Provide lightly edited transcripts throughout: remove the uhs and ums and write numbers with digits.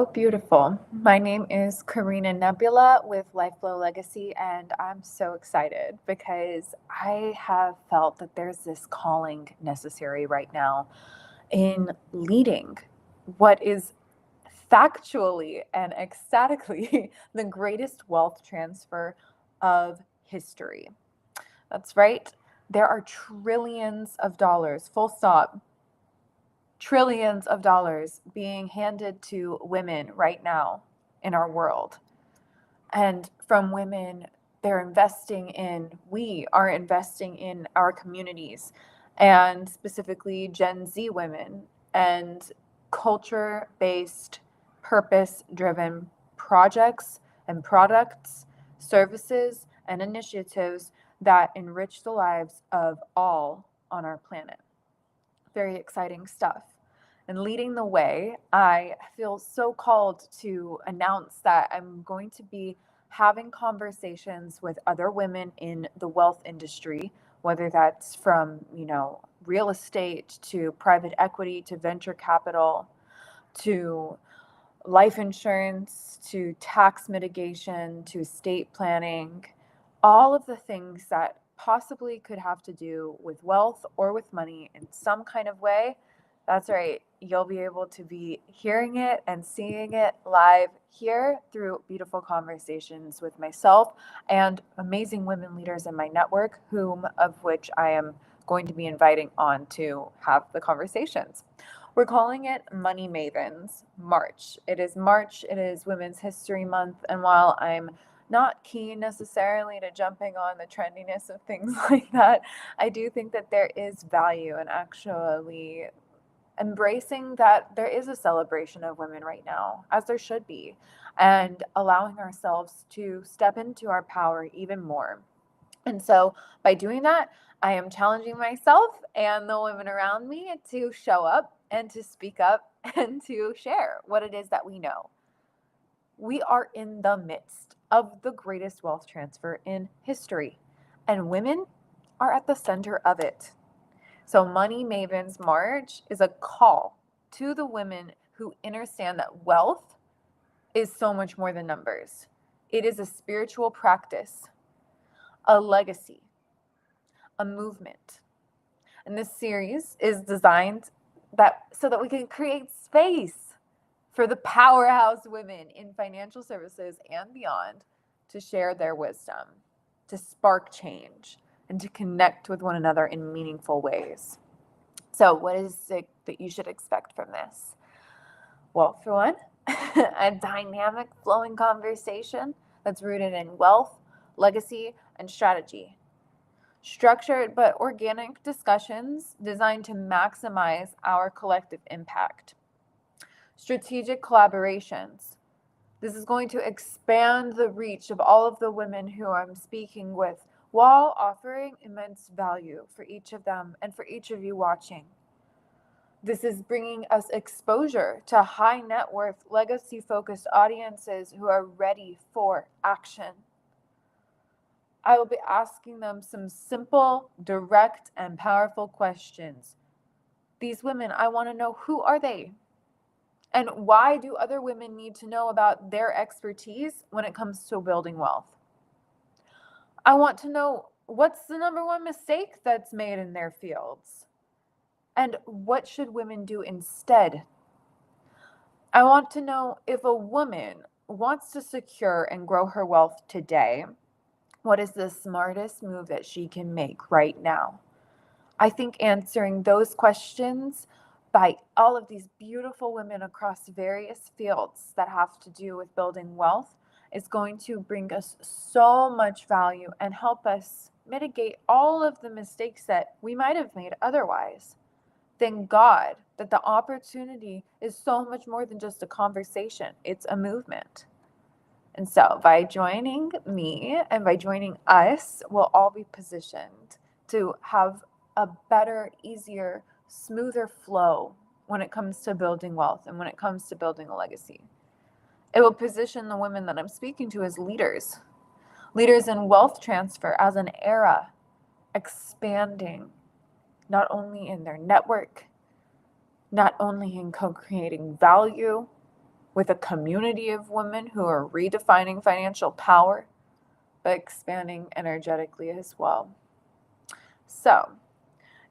Oh, beautiful. My name is Carina Nebula with Lifeflow Legacy, and I'm so excited because I have felt that there's this calling necessary right now in leading what is factually and ecstatically the greatest wealth transfer of history. That's right. There are trillions of dollars, full stop, trillions of dollars being handed to women right now in our world. And from women, we are investing in our communities, and specifically Gen Z women and culture based, purpose driven projects and products, services, and initiatives that enrich the lives of all on our planet. Very exciting stuff. And leading the way, I feel so called to announce that I'm going to be having conversations with other women in the wealth industry, whether that's from, real estate to private equity to venture capital to life insurance to tax mitigation to estate planning, all of the things that possibly could have to do with wealth or with money in some kind of way. That's right. You'll be able to be hearing it and seeing it live here through beautiful conversations with myself and amazing women leaders in my network, whom of which I am going to be inviting on to have the conversations. We're calling it Money Mavens March. It is March, it is Women's History Month, and while I'm not keen necessarily to jumping on the trendiness of things like that, I do think that there is value in actually embracing that there is a celebration of women right now, as there should be, and allowing ourselves to step into our power even more. And so by doing that, I am challenging myself and the women around me to show up and to speak up and to share what it is that we know. We are in the midst of the greatest wealth transfer in history, and women are at the center of it. So, Money Mavens March is a call to the women who understand that wealth is so much more than numbers. It is a spiritual practice, a legacy, a movement. And this series is designed that so that we can create space for the powerhouse women in financial services and beyond to share their wisdom, to spark change, and to connect with one another in meaningful ways. So, what is it that you should expect from this? Well, for one, a dynamic, flowing conversation that's rooted in wealth, legacy, and strategy. Structured but organic discussions designed to maximize our collective impact. Strategic collaborations. This is going to expand the reach of all of the women who I'm speaking with while offering immense value for each of them and for each of you watching. This is bringing us exposure to high net worth, legacy focused audiences who are ready for action. I will be asking them some simple, direct, and powerful questions. These women, I want to know, who are they? And why do other women need to know about their expertise when it comes to building wealth? I want to know, what's the number one mistake that's made in their fields? And what should women do instead? I want to know, if a woman wants to secure and grow her wealth today, what is the smartest move that she can make right now? I think answering those questions by all of these beautiful women across various fields that have to do with building wealth is going to bring us so much value and help us mitigate all of the mistakes that we might have made otherwise. Thank God that the opportunity is so much more than just a conversation, it's a movement. And so by joining me and by joining us, we'll all be positioned to have a better, easier, smoother flow when it comes to building wealth and when it comes to building a legacy. It will position the women that I'm speaking to as leaders in wealth transfer as an era expanding, not only in their network, not only in co-creating value with a community of women who are redefining financial power, but expanding energetically as well. So,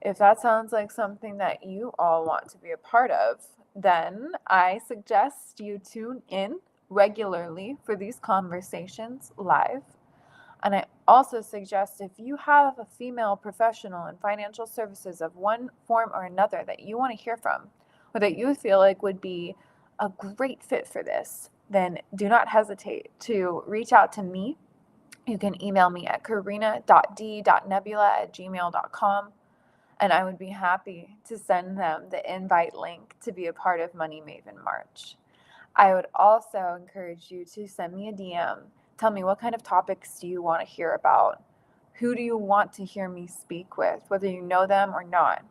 if that sounds like something that you all want to be a part of, then I suggest you tune in regularly for these conversations live. And I also suggest if you have a female professional in financial services of one form or another that you want to hear from, or that you feel like would be a great fit for this, then do not hesitate to reach out to me. You can email me at carina.d.nebula@gmail.com, and I would be happy to send them the invite link to be a part of Money Maven March. I would also encourage you to send me a DM. Tell me, what kind of topics do you want to hear about? Who do you want to hear me speak with, whether you know them or not?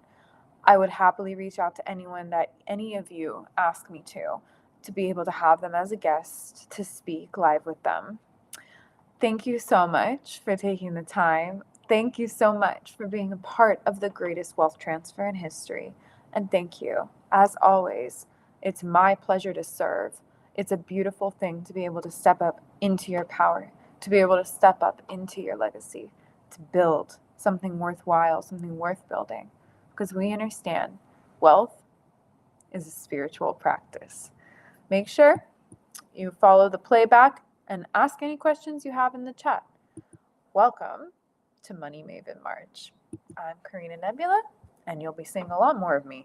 I would happily reach out to anyone that any of you ask me to be able to have them as a guest to speak live with them. Thank you so much for taking the time. Thank you so much for being a part of the greatest wealth transfer in history. And thank you, as always. It's my pleasure to serve. It's a beautiful thing to be able to step up into your power, to be able to step up into your legacy, to build something worthwhile, something worth building. Because we understand wealth is a spiritual practice. Make sure you follow the playback and ask any questions you have in the chat. Welcome to Money Maven March. I'm Carina Nebula, and you'll be seeing a lot more of me.